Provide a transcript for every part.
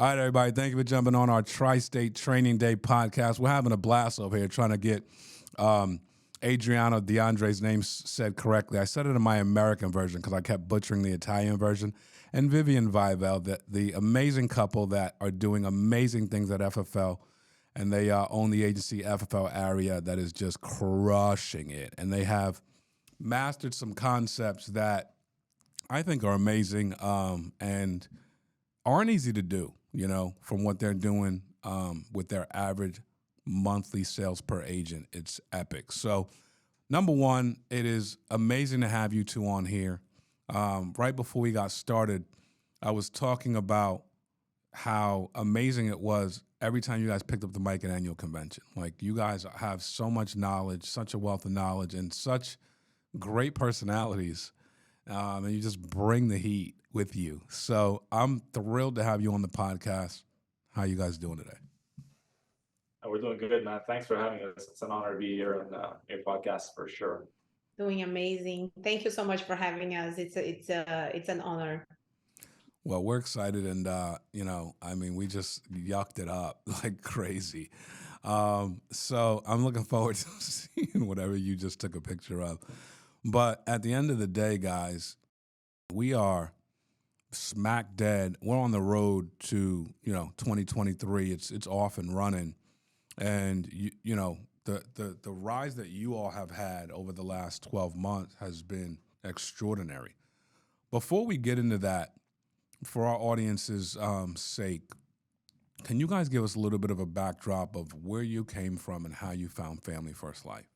All right, everybody. Thank you for jumping on our Tri-State Training Day podcast. We're having a blast over here trying to get Adriano D'Andrea's name said correctly. I said it in my American version because I kept butchering the Italian version. And Vivian Adriano, the amazing couple that are doing amazing things at FFL. And they own the agency FFL Aria that is just crushing it. And they have mastered some concepts that I think are amazing and aren't easy to do, you know, from what they're doing with their average monthly sales per agent. It's epic. So, number one, it is amazing to have you two on here. Right before we got started, I was talking about how amazing it was every time you guys picked up the mic at annual convention. Like, you guys have so much knowledge, such a wealth of knowledge, and such great personalities, and you just bring the heat with you. So I'm thrilled to have you on the podcast. How you guys doing today? We're doing good, man. Thanks for having us. It's an honor to be here on your podcast for sure. Doing amazing. Thank you so much for having us. It's an honor. Well, we're excited, and you know, I mean, we just yucked it up like crazy. So I'm looking forward to seeing whatever you just took a picture of. But at the end of the day, guys, we are smack dead. We're on the road to 2023. It's off and running, and you know the rise that you all have had over the last 12 months has been extraordinary. Before we get into that, for our audience's sake, can you guys give us a little bit of a backdrop of where you came from and how you found Family First Life?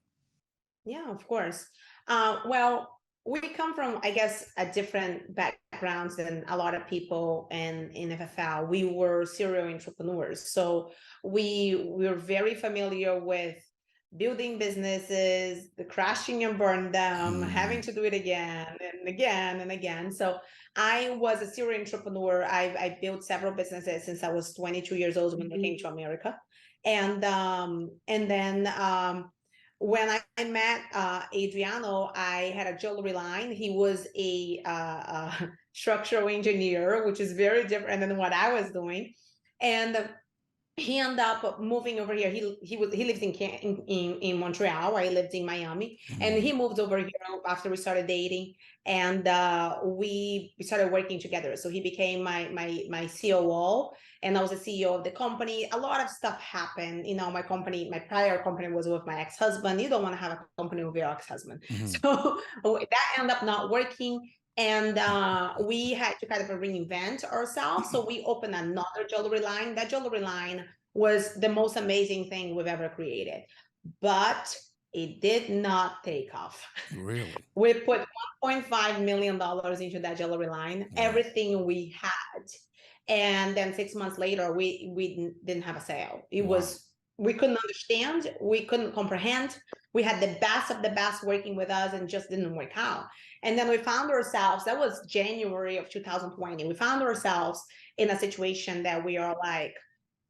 Yeah, of course. Well, we come from, I guess, a different backgrounds than a lot of people in FFL. We were serial entrepreneurs. So we were very familiar with building businesses, the crashing and burn them, having to do it again and again and again. So I was a serial entrepreneur. I built several businesses since I was 22 years old when I came to America. And then when I met Adriano, I had a jewelry line. He was a structural engineer, which is very different than what I was doing. And he ended up moving over here. He lives in Montreal. I lived in Miami, and he moved over here after we started dating, and we started working together. So he became my COO, and I was the CEO of the company. A lot of stuff happened. You know, my prior company was with my ex-husband. You don't want to have a company with your ex-husband, so that ended up not working. And we had to kind of reinvent ourselves. So we opened another jewelry line. That jewelry line was the most amazing thing we've ever created, but it did not take off. Really? We put $1.5 million into that jewelry line, everything we had. And then 6 months later, we didn't have a sale. We couldn't understand, we couldn't comprehend. We had the best of the best working with us and just didn't work out. And then we found ourselves, that was January of 2020. We found ourselves in a situation that we are like,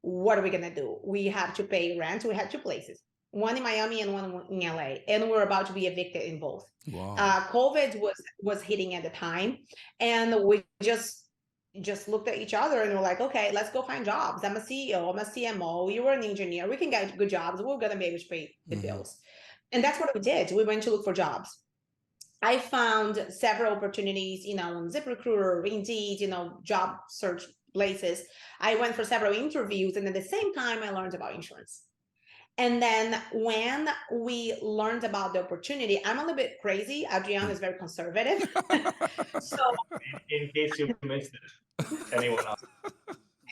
what are we gonna do? We have to pay rent. We had two places, one in Miami and one in LA. And we're about to be evicted in both. Wow. COVID was hitting at the time. And we just looked at each other and we're like, okay, let's go find jobs. I'm a CEO, I'm a CMO, you were an engineer, we can get good jobs, we're gonna be able to pay the bills. And that's what we did. We went to look for jobs. I found several opportunities, on ZipRecruiter, Indeed, job search places. I went for several interviews, and at the same time, I learned about insurance. And then when we learned about the opportunity, I'm a little bit crazy. Adriano is very conservative. So in case you missed it, anyone else.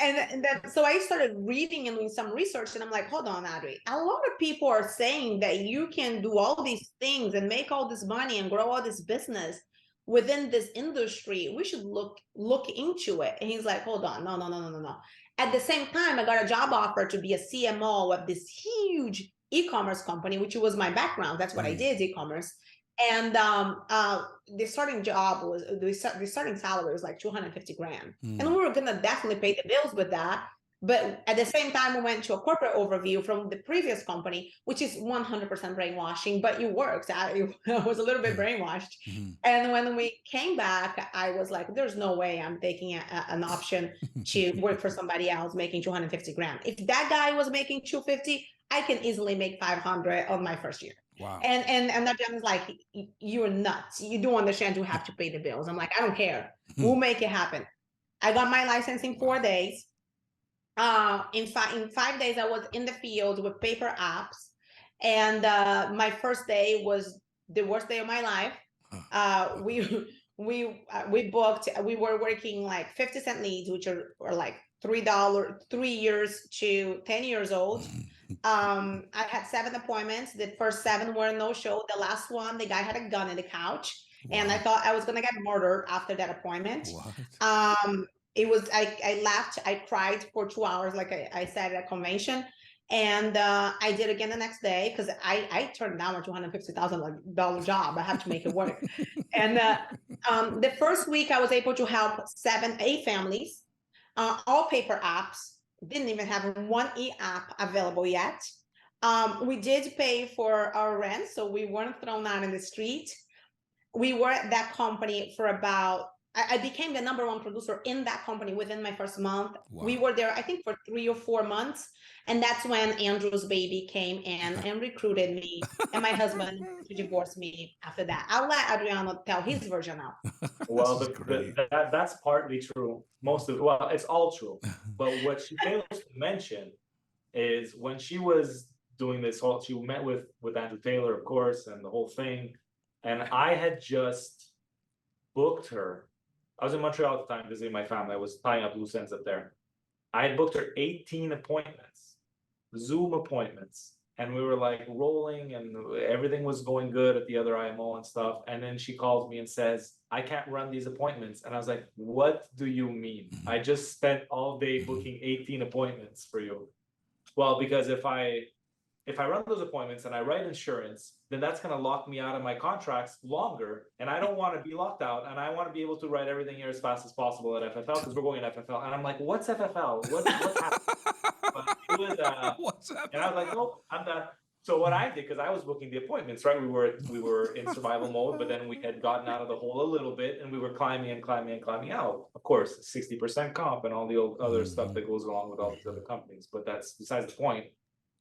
And then, so I started reading and doing some research, and I'm like, hold on, Adri. A lot of people are saying that you can do all these things and make all this money and grow all this business within this industry. We should look into it. And he's like, hold on, no. At the same time, I got a job offer to be a CMO of this huge e-commerce company, which was my background. That's what I did, e-commerce. And the starting salary was like $250,000, and we were gonna definitely pay the bills with that. But at the same time, we went to a corporate overview from the previous company, which is 100% brainwashing, but it works. I was a little bit brainwashed. Mhm. And when we came back, I was like, there's no way I'm taking an option to work for somebody else making 250 grand. If that guy was making 250, I can easily make 500 on my first year. Wow. And that gentleman's like, you're nuts. You don't understand you have to pay the bills. I'm like, I don't care. We'll make it happen. I got my license in 4 days. In 5 days, I was in the field with paper apps, and my first day was the worst day of my life. We booked. We were working like 50-cent leads, which are like $3, 3 years to 10 years old. I had 7 appointments. The first 7 were no show. The last one, the guy had a gun in the couch, and I thought I was gonna get murdered after that appointment. It was, I laughed, I cried for 2 hours, like I said at a convention. And I did again the next day because I turned down a $250,000 job. I have to make it work. And the first week I was able to help 8 families, all paper apps. Didn't even have one e-app available yet. We did pay for our rent, so we weren't thrown out in the street. We were at that company for about, I became the #1 producer in that company within my first month. Wow. We were there, I think, for 3 or 4 months. And that's when Andrew's baby came in and recruited me, and my husband divorced me after that. I'll let Adriano tell his version now. Well, that's partly true. Well, it's all true. But what she fails to mention is when she was doing this whole, she met with Andrew Taylor, of course, and the whole thing. And I had just booked her. I was in Montreal at the time visiting my family. I was tying up loose ends up there. I had booked her 18 appointments, Zoom appointments. And we were like rolling and everything was going good at the other IMO and stuff. And then she calls me and says, I can't run these appointments. And I was like, what do you mean? I just spent all day booking 18 appointments for you. Well, because if I run those appointments and I write insurance, then that's going to lock me out of my contracts longer. And I don't want to be locked out. And I want to be able to write everything here as fast as possible at FFL because we're going in FFL. And I'm like, what's FFL? What's happening? But it was, What's happening? And I was like, nope, I'm done. So what I did, because I was booking the appointments, right? We were in survival mode, but then we had gotten out of the hole a little bit and we were climbing out. Of course, 60% comp and all the other stuff that goes along with all these other companies. But that's besides the point.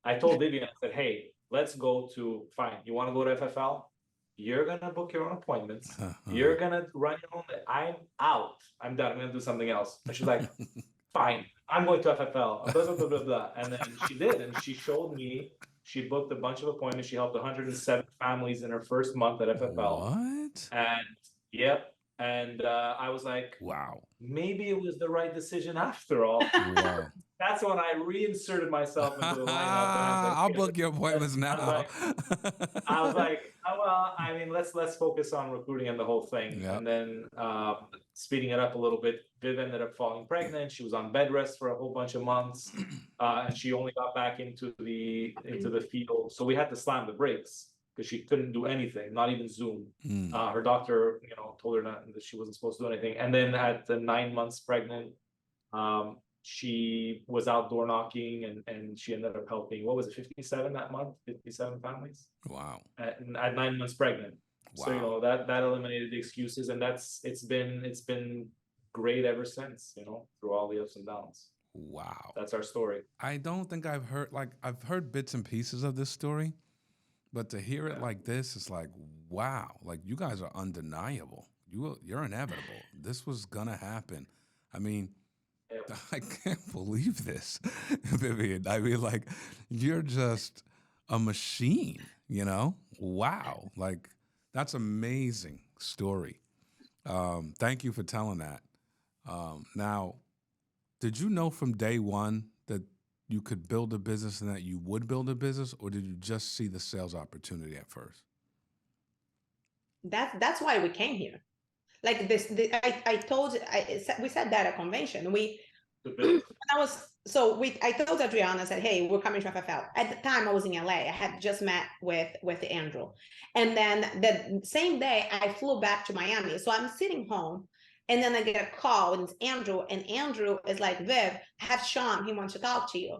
I told Vivian, I said, hey, let's go to, fine, you want to go to FFL? You're going to book your own appointments. You're going to run your own. I'm out. I'm done. I'm going to do something else. And she's like, fine, I'm going to FFL. Blah, blah, blah, blah, blah. And then she did. And she showed me, she booked a bunch of appointments. She helped 107 families in her first month at FFL. What? And yep. And I was like, wow, maybe it was the right decision after all. Wow. That's when I reinserted myself into the lineup. I'll book your appointments now. I was like, oh, well, I mean, let's focus on recruiting and the whole thing. Yep. And then speeding it up a little bit, Viv ended up falling pregnant. She was on bed rest for a whole bunch of months, and she only got back into the field. So we had to slam the brakes because she couldn't do anything, not even Zoom. Her doctor, told her that she wasn't supposed to do anything. And then at the 9 months pregnant, she was outdoor knocking and she ended up helping, what was it, 57 that month, 57 families. Wow. At 9 months pregnant. Wow. So that eliminated the excuses, and it's been great ever since, through all the ups and downs. Wow. That's our story. I don't think I've heard bits and pieces of this story, but to hear it like this, it's like, wow, like you guys are undeniable. You're inevitable. This was gonna happen. I mean, I can't believe this, Vivian. I mean, like, you're just a machine, Wow. Like, that's amazing story. Thank you for telling that. Now, did you know from day one that you could build a business and that you would build a business, or did you just see the sales opportunity at first? That's why we came here. Like this, we said that at convention. I told Adriana, I said, hey, we're coming to FFL. At the time I was in LA. I had just met with Andrew. And then the same day I flew back to Miami. So I'm sitting home And then I get a call, and it's Andrew, and Andrew is like, Viv, have Sean, he wants to talk to you.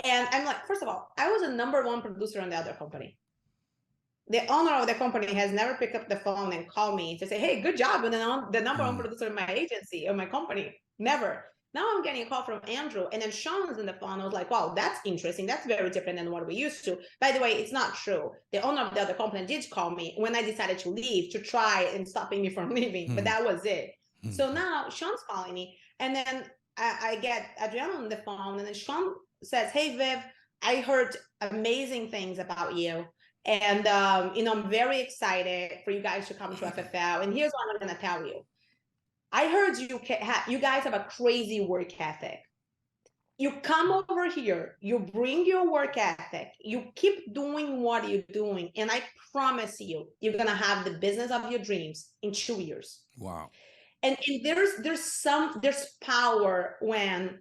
And I'm like, first of all, I was a #1 producer in the other company. The owner of the company has never picked up the phone and called me to say, hey, good job, and then the #1 producer in my agency or my company. Never. Now I'm getting a call from Andrew, and then Sean is in the phone. I was like, wow, that's interesting. That's very different than what we used to. By the way, it's not true. The owner of the other company did call me when I decided to leave, to try and stopping me from leaving, but that was it. So now Sean's calling me, and then I get Adriano on the phone, and then Sean says, hey, Viv, I heard amazing things about you. And I'm very excited for you guys to come to FFL. And here's what I'm going to tell you. I heard you guys have a crazy work ethic. You come over here, you bring your work ethic, you keep doing what you're doing, and I promise you, you're going to have the business of your dreams in 2 years. Wow. And there's power when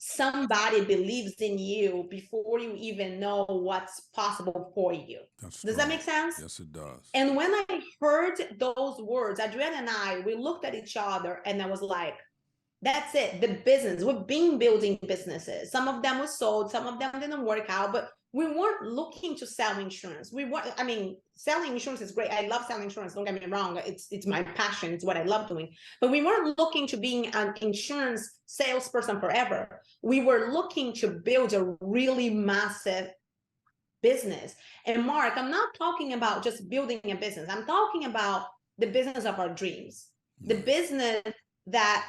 somebody believes in you before you even know what's possible for you. Does that make sense? Yes, it does. And when I heard those words, Adriana and I, we looked at each other, and I was like, that's it, the business. We've been building businesses. Some of them were sold, some of them didn't work out, but we weren't looking to sell insurance. Selling insurance is great. I love selling insurance, don't get me wrong. It's my passion, it's what I love doing. But we weren't looking to being an insurance salesperson forever. We were looking to build a really massive business. And Mark, I'm not talking about just building a business. I'm talking about the business of our dreams, the business that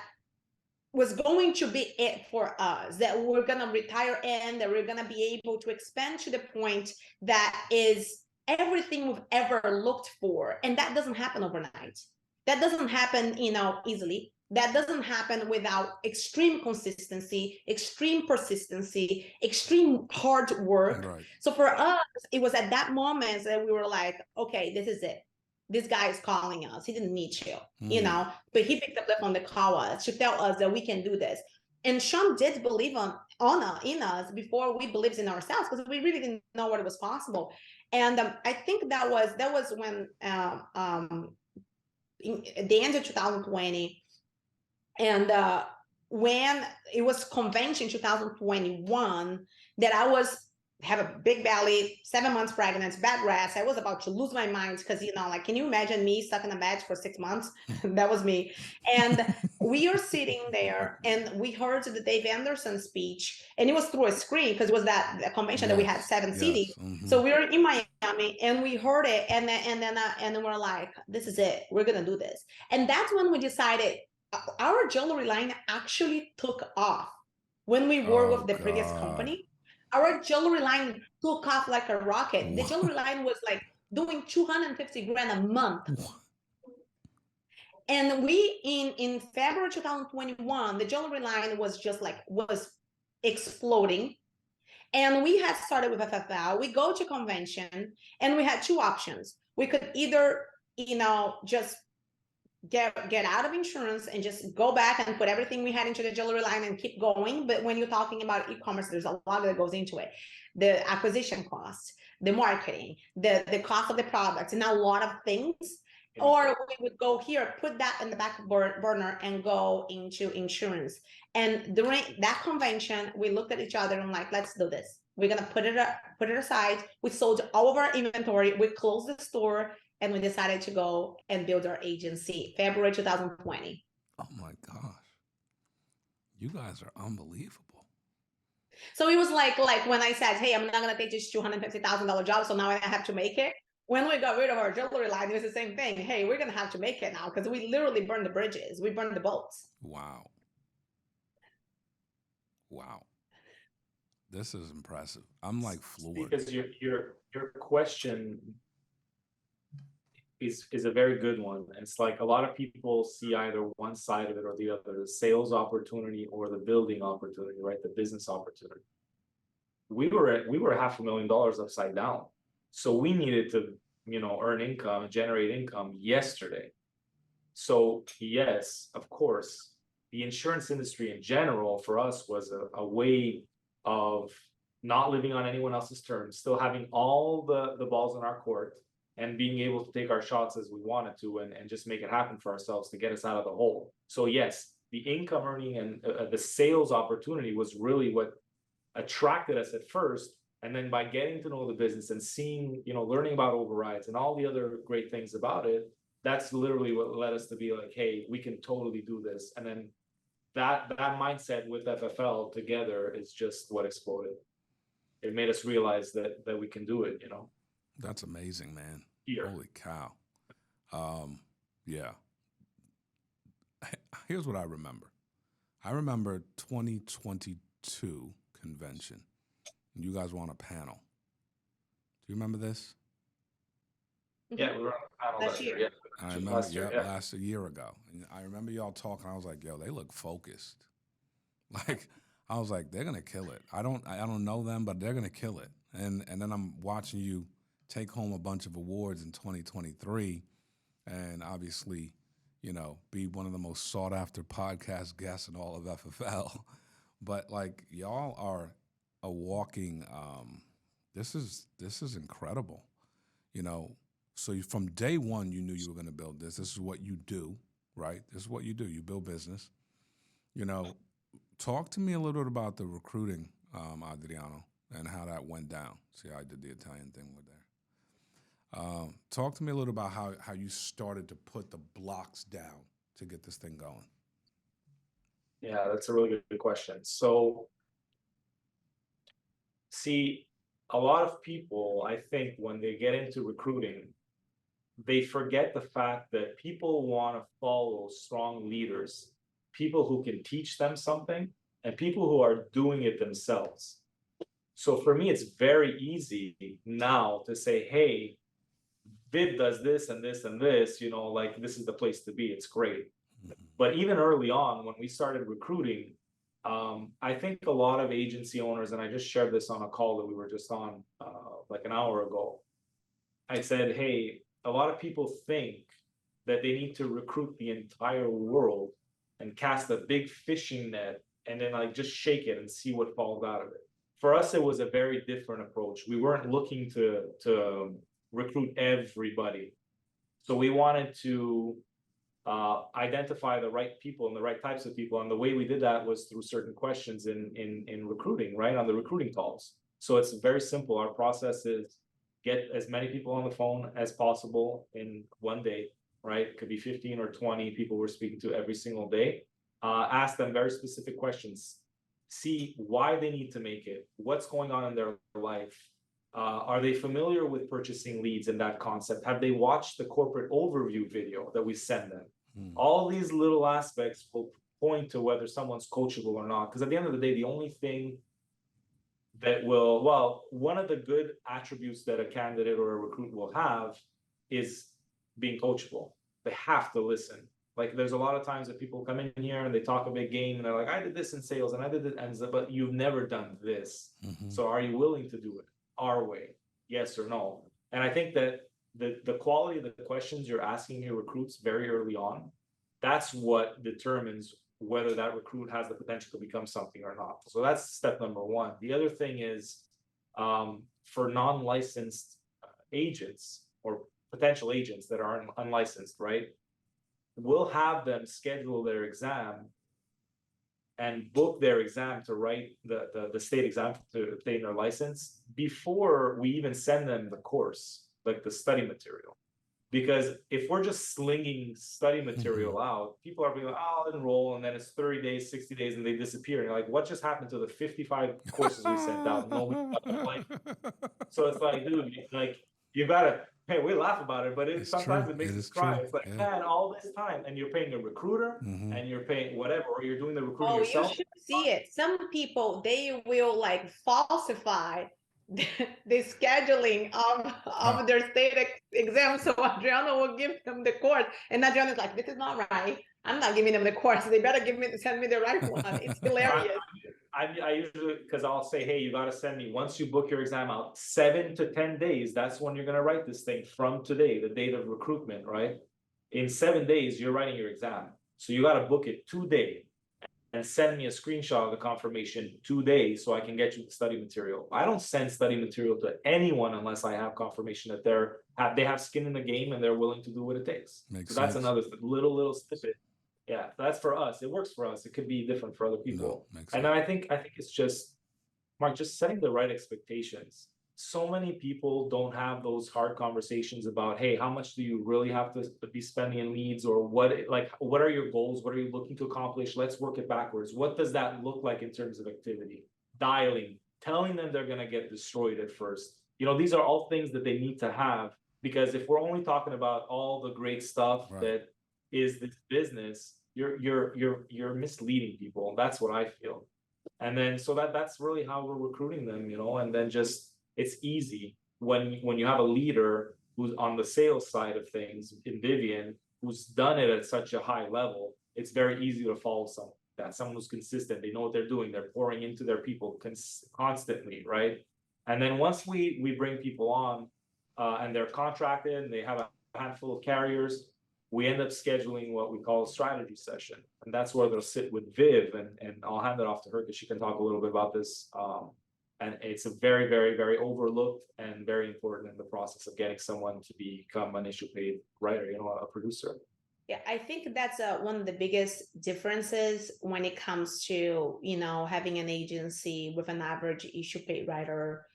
was going to be it for us, that we're going to retire in, that we're going to be able to expand to the point that is everything we've ever looked for. And that doesn't happen overnight. That doesn't happen, easily. That doesn't happen without extreme consistency, extreme persistency, extreme hard work. Right. So for us, it was at that moment that we were like, okay, this is it. This guy is calling us. He didn't need you, but he picked up the phone to call us to tell us that we can do this. And Sean did believe in us before we believed in ourselves, because we really didn't know what was possible. And I think that was when at the end of 2020, and when it was convention 2021, that I have a big belly, 7 months pregnant, bad rest. I was about to lose my mind because, can you imagine me stuck in a bed for 6 months? That was me. And we are sitting there, and we heard the Dave Anderson speech, and it was through a screen because it was the convention that we had 7 cities. So we were in Miami, and we heard it, and then we're like, this is it. We're gonna do this. And that's when we decided our jewelry line actually took off. When we were with the previous company, our jewelry line took off like a rocket. The jewelry line was like doing 250 grand a month. And we, in February 2021, the jewelry line was exploding. And we had started with FFL. We go to convention, and we had 2 options. We could either, just get out of insurance and just go back and put everything we had into the jewelry line and keep going. But when you're talking about e-commerce, there's a lot that goes into it. The acquisition cost, the marketing, the cost of the products, and a lot of things. Or we would go here, put that in the back burner and go into insurance. And during that convention, we looked at each other and like, let's do this. We're going to put it aside. We sold all of our inventory. We closed the store, and we decided to go and build our agency, February 2020. Oh my gosh. You guys are unbelievable. So it was like when I said, hey, I'm not going to take this $250,000 job, so now I have to make it. When we got rid of our jewelry line, it was the same thing. Hey, we're going to have to make it now, because we literally burned the bridges. We burned the boats. Wow. This is impressive. I'm like floored. Because your question is a very good one. It's like a lot of people see either one side of it or the other, the sales opportunity or the building opportunity, right? The business opportunity. We were $500,000 upside down. So we needed to, earn income, generate income yesterday. So yes, of course, the insurance industry in general for us was a way of not living on anyone else's terms, still having all the balls in our court, and being able to take our shots as we wanted to, and just make it happen for ourselves to get us out of the hole. So yes, the income earning and the sales opportunity was really what attracted us at first. And then by getting to know the business and seeing, learning about overrides and all the other great things about it, that's literally what led us to be like, hey, we can totally do this. And then that mindset with FFL together is just what exploded. It made us realize that we can do it, That's amazing, man. Here. Holy cow. Yeah. Here's what I remember. I remember 2022 convention. You guys were on a panel. Do you remember this? Yeah, we were on a panel last year. Yeah. I remember, last a year ago. And I remember y'all talking. I was like, yo, they look focused. Like, I was like, they're gonna kill it. I don't know them, but they're gonna kill it. And then I'm watching you take home a bunch of awards in 2023, and obviously, be one of the most sought after podcast guests in all of FFL. But like, y'all are a walking. This is incredible. So from day one, you knew you were going to build this. This is what you do, right? This is what you do. You build business. Talk to me a little bit about the recruiting, Adriano, and how that went down. See, I did the Italian thing with there. Talk to me a little about how you started to put the blocks down to get this thing going. Yeah, that's a really good question. So, see, a lot of people, I think, when they get into recruiting, they forget the fact that people want to follow strong leaders, people who can teach them something, and people who are doing it themselves. So for me, it's very easy now to say, hey, Viv does this and this and this, like this is the place to be. It's great. But even early on, when we started recruiting, I think a lot of agency owners, and I just shared this on a call that we were just on like an hour ago. I said, hey, a lot of people think that they need to recruit the entire world and cast a big fishing net and then like just shake it and see what falls out of it. For us, it was a very different approach. We weren't looking to recruit everybody. So we wanted to identify the right people and the right types of people. And the way we did that was through certain questions in recruiting, right? On the recruiting calls. So it's very simple. Our process is get as many people on the phone as possible in one day, right? It could be 15 or 20 people we're speaking to every single day. Ask them very specific questions. See why they need to make it, what's going on in their life. Are they familiar with purchasing leads and that concept? Have they watched the corporate overview video that we send them? All these little aspects will point to whether someone's coachable or not. Because at the end of the day, the only thing that one of the good attributes that a candidate or a recruit will have is being coachable. They have to listen. Like there's a lot of times that people come in here and they talk a big game and they're like, I did this in sales and I did it, but you've never done this. So are you willing to do it our way? Yes or no? And I think that the quality of the questions you're asking your recruits very early on, that's what determines whether that recruit has the potential to become something or not. So that's step number one. The other thing is for non-licensed agents or potential agents that are unlicensed, right? We'll have them schedule their exam and book their exam to write the state exam to obtain their license before we even send them the course, like the study material. Because if we're just slinging study material out, people are being like, oh, I'll enroll, and then it's 30 days, 60 days, and they disappear. And you're like, what just happened to the 55 courses we sent out? So it's like, dude, like you gotta, hey, we laugh about it, but sometimes it makes us cry. It's like, man, all this time, and you're paying a recruiter, and you're paying whatever, or you're doing the recruiting yourself. You should see it. Some people, they will like falsify the scheduling of their state exam. So Adriano will give them the course, and Adriano is like, "This is not right. I'm not giving them the course. They better send me the right one." It's hilarious. I usually, because I'll say, hey, you got to send me, once you book your exam out, 7 to 10 days. That's when you're going to write this thing from today, the date of recruitment, right? In 7 days, you're writing your exam. So you got to book it today. and send me a screenshot of the confirmation today so I can get you the study material. I don't send study material to anyone unless I have confirmation that they have skin in the game and they're willing to do what it takes. Makes so that's sense. another little snippet. Yeah, that's for us. It works for us. It could be different for other people. No, makes And then I think it's just, Mark, just setting the right expectations. So many people don't have those hard conversations about, hey, how much do you really have to be spending in leads, or what are your goals? What are you looking to accomplish? Let's work it backwards. What does that look like in terms of activity? Dialing, telling them they're going to get destroyed at first. These are all things that they need to have, because if we're only talking about all the great stuff that is this business, you're misleading people. That's what I feel. And then so that's really how we're recruiting them, and then just, it's easy when you have a leader who's on the sales side of things in Vivian, who's done it at such a high level. It's very easy to follow someone who's consistent. They know what they're doing. They're pouring into their people constantly, right? And then once we bring people on and they're contracted and they have a handful of carriers, we end up scheduling what we call a strategy session. And that's where they'll sit with Viv, and I'll hand it off to her because she can talk a little bit about this. And it's a very, very, very overlooked and very important in the process of getting someone to become an issue paid writer, a producer. Yeah, I think that's one of the biggest differences when it comes to, having an agency with an average issue paid writer,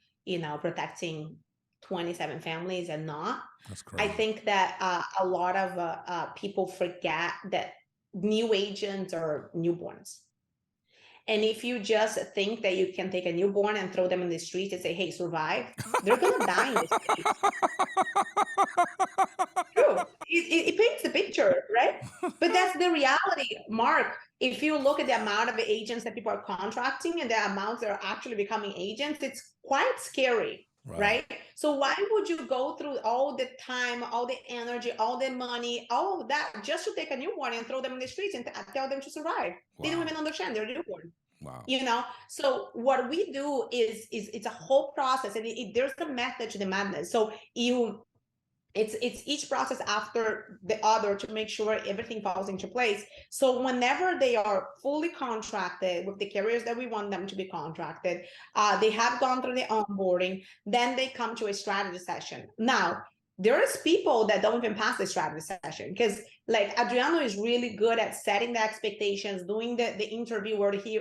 protecting 27 families and not. That's crazy. I think that a lot of people forget that new agents are newborns. And if you just think that you can take a newborn and throw them in the street and say, hey, survive, they're going to die in the street. True. It paints the picture, right? But that's the reality, Mark. If you look at the amount of agents that people are contracting and the amounts that are actually becoming agents, it's quite scary. Right? So why would you go through all the time, all the energy, all the money, all of that just to take a newborn and throw them in the streets and tell them to survive? They don't even understand they're newborn. Wow. So what we do is it's a whole process, and there's a method to the madness. So it's each process after the other to make sure everything falls into place. So whenever they are fully contracted with the carriers that we want them to be contracted, they have gone through the onboarding, then they come to a strategy session. Now, there's people that don't even pass the strategy session, because like Adriano is really good at setting the expectations, doing the interview where he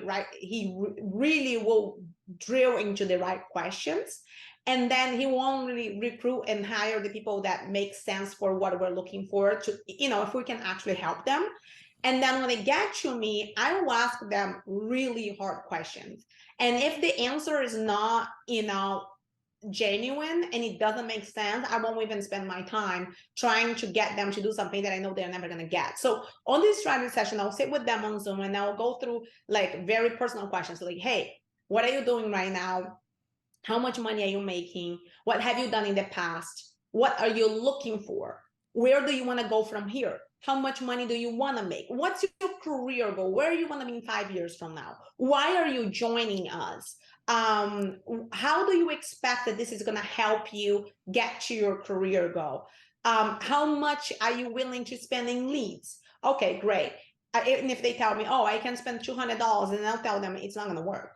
really will drill into the right questions. And then he won't really recruit and hire the people that make sense for what we're looking for to, if we can actually help them. And then when they get to me, I will ask them really hard questions. And if the answer is not, genuine and it doesn't make sense, I won't even spend my time trying to get them to do something that I know they're never going to get. So on this strategy session, I'll sit with them on Zoom and I'll go through like very personal questions like, hey, what are you doing right now? How much money are you making? What have you done in the past? What are you looking for? Where do you want to go from here? How much money do you want to make? What's your career goal? Where are you going to be in 5 years from now? Why are you joining us? How do you expect that this is going to help you get to your career goal? How much are you willing to spend in leads? Okay, great. And if they tell me, oh, I can spend $200, and I'll tell them it's not going to work.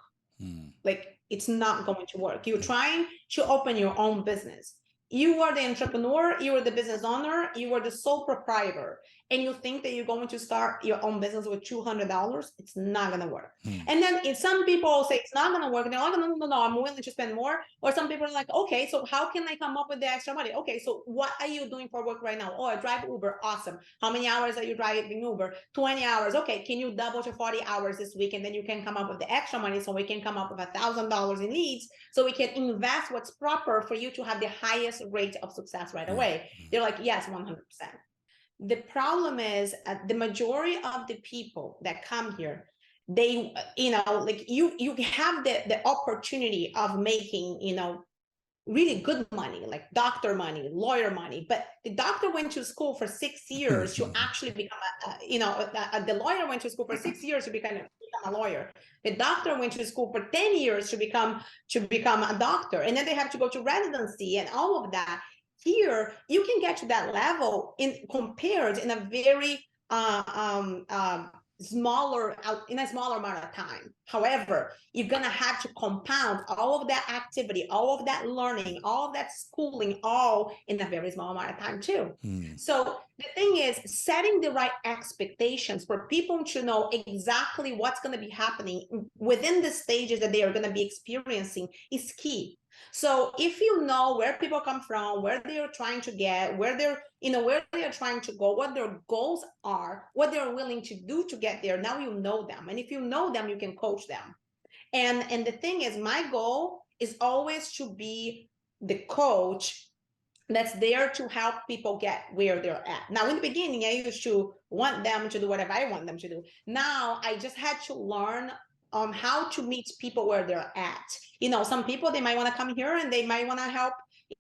Like, it's not going to work. You're trying to open your own business. You are the entrepreneur, you are the business owner, you are the sole proprietor, and you think that you're going to start your own business with $200, it's not going to work. And then if some people say it's not going to work, and they're like, no, I'm willing to spend more. Or some people are like, okay, so how can I come up with the extra money? Okay, so what are you doing for work right now? Oh, I drive Uber. Awesome. How many hours are you driving Uber? 20 hours. Okay, can you double to 40 hours this week? And then you can come up with the extra money, so we can come up with $1,000 in leads, so we can invest what's proper for you to have the highest rate of success right away. They're like, yes, 100%. The problem is the majority of the people that come here, they, like you have the opportunity of making, really good money, like doctor money, lawyer money. But the doctor went to school for 6 years to actually become the lawyer went to school for 6 years to become a lawyer. The doctor went to school for 10 years to become a doctor. And then they have to go to residency and all of that. Here, you can get to that level compared in a very in a smaller amount of time. However, you're going to have to compound all of that activity, all of that learning, all of that schooling, all in a very small amount of time too. So the thing is, setting the right expectations for people to know exactly what's going to be happening within the stages that they are going to be experiencing is key. So if you know where people come from, where they're trying to get, where they're trying to go, what their goals are, what they're willing to do to get there, now you know them. And if you know them, you can coach them. And the thing is, my goal is always to be the coach that's there to help people get where they're at. Now, in the beginning, I used to want them to do whatever I want them to do. Now, I just had to learn how to meet people where they're at. Some people, they might want to come here and they might want to help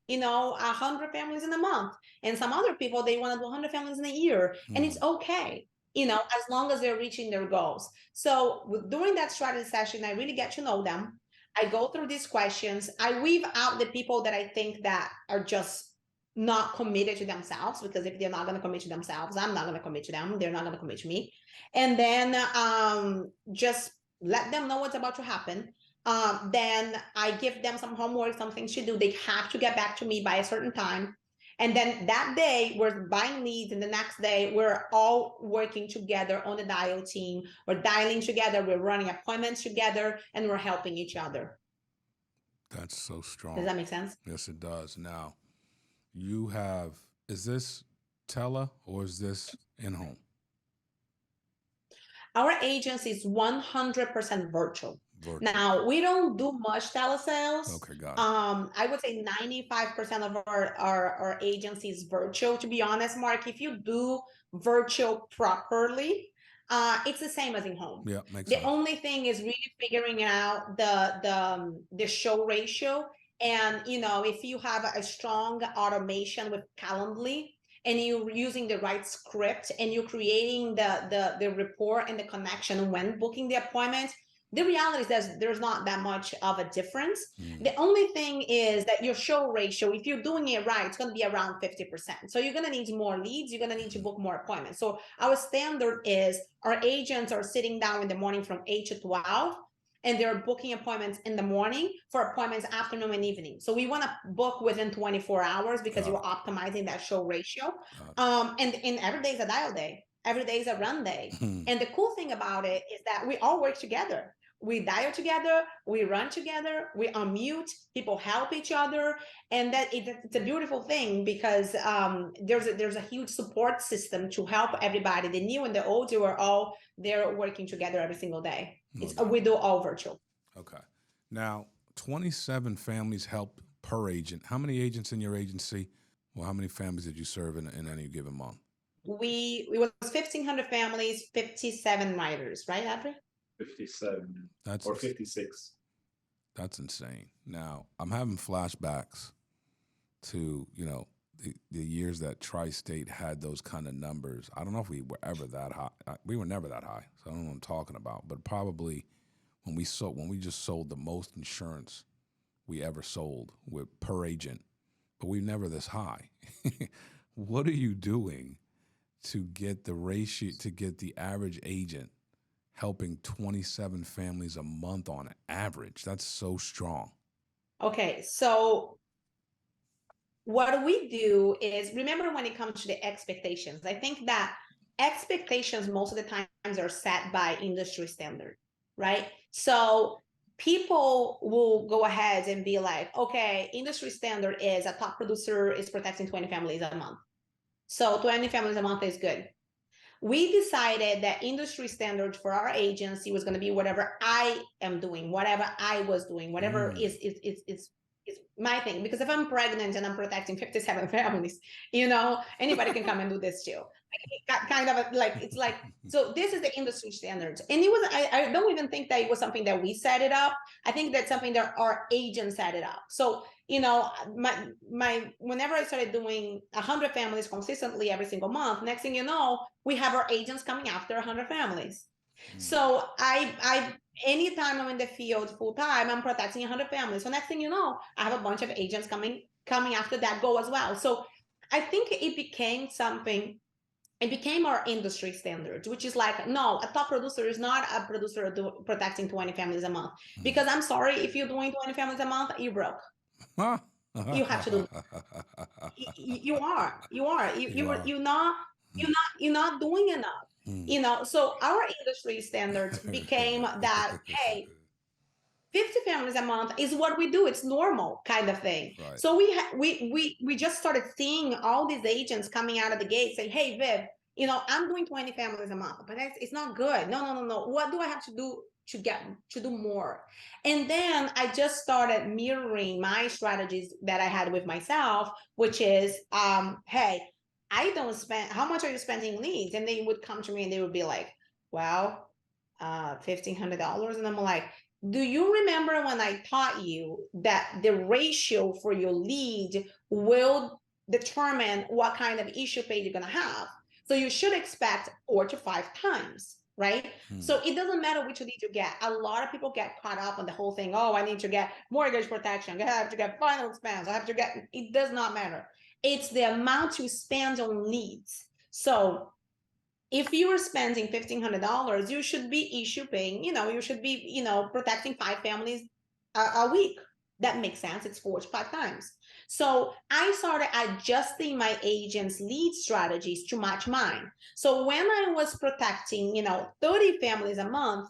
100 families in a month, and some other people, they want to do 100 families in a year, and it's okay, as long as they're reaching their goals. So during that strategy session, I really get to know them. I go through these questions. I weave out the people that I think that are just not committed to themselves, because if they're not going to commit to themselves, I'm not going to commit to them. They're not going to commit to me. And then just let them know what's about to happen. Then I give them some homework, some things to do. They have to get back to me by a certain time. And then that day we're buying leads, and the next day we're all working together on the dial team. We're dialing together, we're running appointments together, and we're helping each other. That's so strong. Does that make sense? Yes, it does. Now, is this tele or is this in-home? Our agency is 100% virtual. Now, we don't do much telesales. Okay, got it. I would say 95% of our agency is virtual. To be honest, Mark, if you do virtual properly, it's the same as in home. Yeah, makes The sense. only thing is really figuring out the show ratio. And if you have a strong automation with Calendly, and you're using the right script, and you're creating the rapport and the connection when booking the appointment, the reality is that there's not that much of a difference. The only thing is that your show ratio, if you're doing it right, it's going to be around 50%. So you're going to need more leads. You're going to need to book more appointments. So our standard is our agents are sitting down in the morning from 8 to 12, and they're booking appointments in the morning for appointments afternoon and evening. So we want to book within 24 hours because you're optimizing that show ratio. And every day is a dial day. Every day is a run day. And the cool thing about it is that we all work together. We dial together, we run together, we unmute, people help each other. And that it's a beautiful thing, because there's a huge support system to help everybody. The new and the old, you are all there working together every single day. We do all virtual. Okay. Now, 27 families help per agent. How many agents in your agency? Well, how many families did you serve in any given month? We was 1,500 families, 57 writers, right, Audrey? 57 or 56. That's insane. Now, I'm having flashbacks to, the years that Tri-State had those kind of numbers. I don't know if we were ever that high. We were never that high, so I don't know what I'm talking about. But probably when we just sold the most insurance we ever sold with per agent, but we never this high. What are you doing to get the ratio, to get the average agent helping 27 families a month on average? That's so strong. Okay, so what we do is, remember, when it comes to the expectations, I think that expectations most of the times are set by industry standard, right? So people will go ahead and be like, okay, industry standard is a top producer is protecting 20 families a month. So 20 families a month is good. We decided that industry standard for our agency was going to be whatever I am doing, whatever I was doing, whatever is my thing. Because if I'm pregnant and I'm protecting 57 families, anybody can come and do this too. Kind of so this is the industry standards. And it was, I don't even think that it was something that we set it up. I think that's something that our agents set it up. So, whenever I started doing 100 families consistently every single month, next thing you know, we have our agents coming after 100 families. So I anytime I'm in the field full time, I'm protecting 100 families. So next thing you know, I have a bunch of agents coming after that goal as well. So I think it became something it became our industry standard, which is like, no, a top producer is not a producer protecting 20 families a month. Because I'm sorry, if you're doing 20 families a month, you broke. You have to do. You are. You are. You're not doing enough. You know. So our industry standards became that. Hey, 50 families a month is what we do. It's normal kind of thing. Right. So we just started seeing all these agents coming out of the gate saying, hey, Viv, you know, I'm doing 20 families a month, but it's not good. No. What do I have to do to do more? And then I just started mirroring my strategies that I had with myself, which is, hey, I don't spend, how much are you spending leads? And they would come to me and they would be like, well, $1,500. And I'm like, do you remember when I taught you that the ratio for your lead will determine what kind of issue page you're going to have? So you should expect 4 to 5 times, right? So it doesn't matter which lead you get. A lot of people get caught up on the whole thing. Oh, I need to get mortgage protection. I have to get final expense. I have to get, it does not matter. It's the amount you spend on leads. So if you are spending $1,500, you should be issue paying, you should be, protecting 5 families a week. That makes sense. It's 4 to 5 times. So I started adjusting my agents' lead strategies to match mine. So when I was protecting, 30 families a month,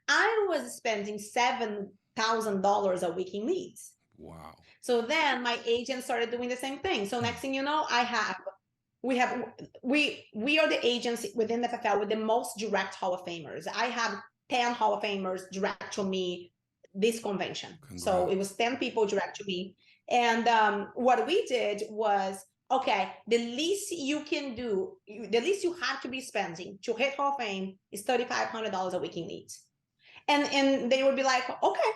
I was spending $7,000 a week in leads. Wow. So then my agent started doing the same thing. So next thing you know, we are the agency within the FFL with the most direct Hall of Famers. I have 10 Hall of Famers direct to me this convention. Congrats. So it was 10 people direct to me. And what we did was, okay, the least you can do, the least you have to be spending to hit Hall of Fame is $3,500 a week in leads. And they would be like, okay.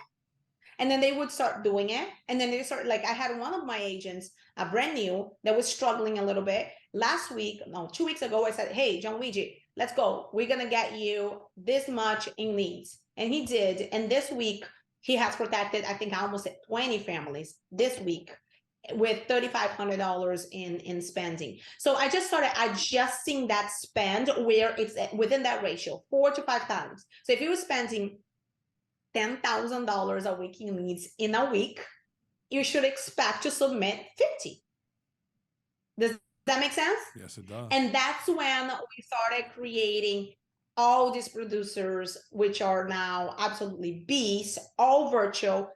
And then they would start doing it. And then they start, like, I had one of my agents, brand new, that was struggling a little bit. 2 weeks ago, I said, hey, Gianluigi, let's go. We're going to get you this much in leads. And he did. And this week, he has protected, I think I almost said 20 families this week with $3,500 in spending. So I just started adjusting that spend where it's within that ratio, 4 to 5 times. So if you were spending $10,000 a week in leads in a week, you should expect to submit 50. Does that make sense? Yes, it does. And that's when we started creating all these producers, which are now absolutely beasts, all virtual,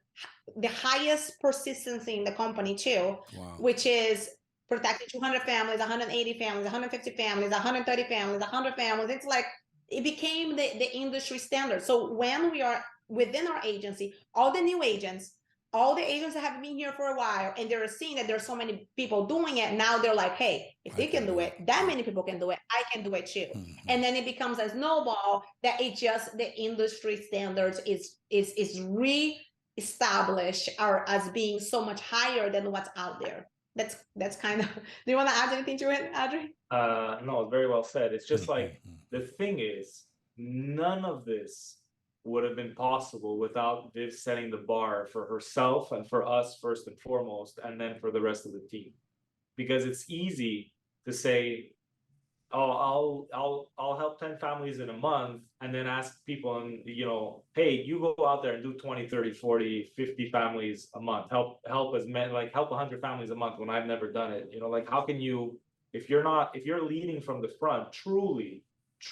the highest persistency in the company too, wow. Which is protecting 200 families, 180 families, 150 families, 130 families, 100 families. It's like, it became the industry standard. So when we are within our agency, all the new agents, all the agents that have been here for a while, and they're seeing that there's so many people doing it, now they're like, hey, if they can do it, that many people can do it, I can do it too. Mm-hmm. And then it becomes a snowball that it just, the industry standards is re-established as being so much higher than what's out there. That's kind of, do you want to add anything to it, Adri? No, very well said. It's just like, the thing is, none of this would have been possible without Viv setting the bar for herself and for us first and foremost, and then for the rest of the team. Because it's easy to say, oh, I'll help 10 families in a month, and then ask people, and hey, you go out there and do 20, 30, 40, 50 families a month. Help as many, like help 100 families a month when I've never done it. Like, how can you, if you're leading from the front, truly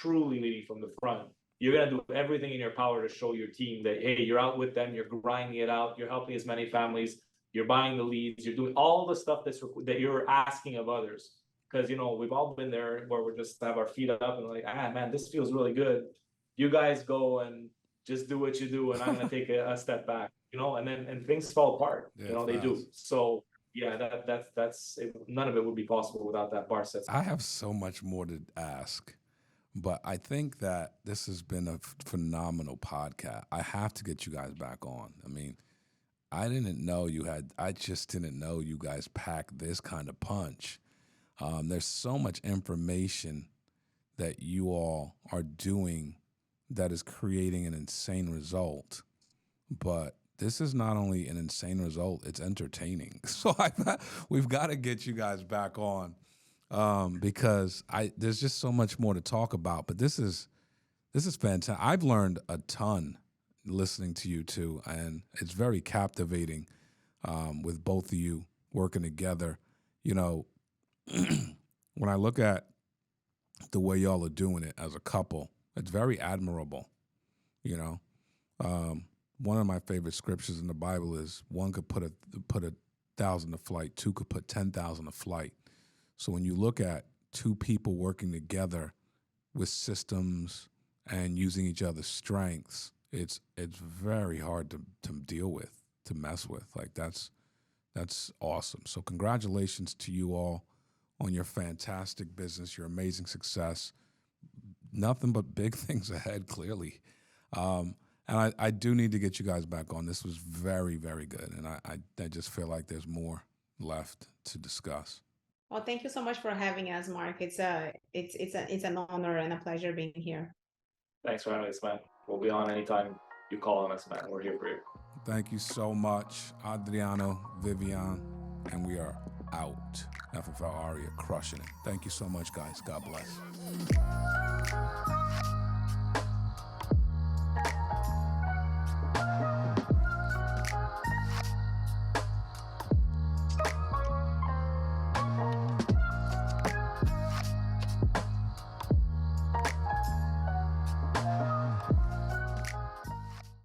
leading from the front, you're going to do everything in your power to show your team that, hey, you're out with them, you're grinding it out, you're helping as many families, you're buying the leads, you're doing all the stuff that you're asking of others. Because, we've all been there where we just have our feet up and like, man, this feels really good. You guys go and just do what you do, and I'm going to take a step back, and things fall apart, they do. So yeah, that's none of it would be possible without that bar set. I have so much more to ask. But I think that this has been a phenomenal podcast. I have to get you guys back on. I mean, I just didn't know you guys packed this kind of punch. There's so much information that you all are doing that is creating an insane result. But this is not only an insane result, it's entertaining. So we've got to get you guys back on. because there's just so much more to talk about. But this is fantastic. I've learned a ton listening to you two, and it's very captivating with both of you working together. You know, when I look at the way y'all are doing it as a couple, it's very admirable. You know, one of my favorite scriptures in the Bible is one could put 1,000 to flight, two could put 10,000 to flight. So when you look at two people working together with systems and using each other's strengths, it's very hard to deal with, to mess with. Like that's awesome. So congratulations to you all on your fantastic business, your amazing success. Nothing but big things ahead, clearly. And I do need to get you guys back on. This was very, very good. And I just feel like there's more left to discuss. Well, thank you so much for having us, Mark. It's an honor and a pleasure being here. Thanks for having us, man. We'll be on anytime you call on us, man. We're here for you. Thank you so much, Adriano, Vivian, and we are out. FFL Aria crushing it. Thank you so much, guys. God bless.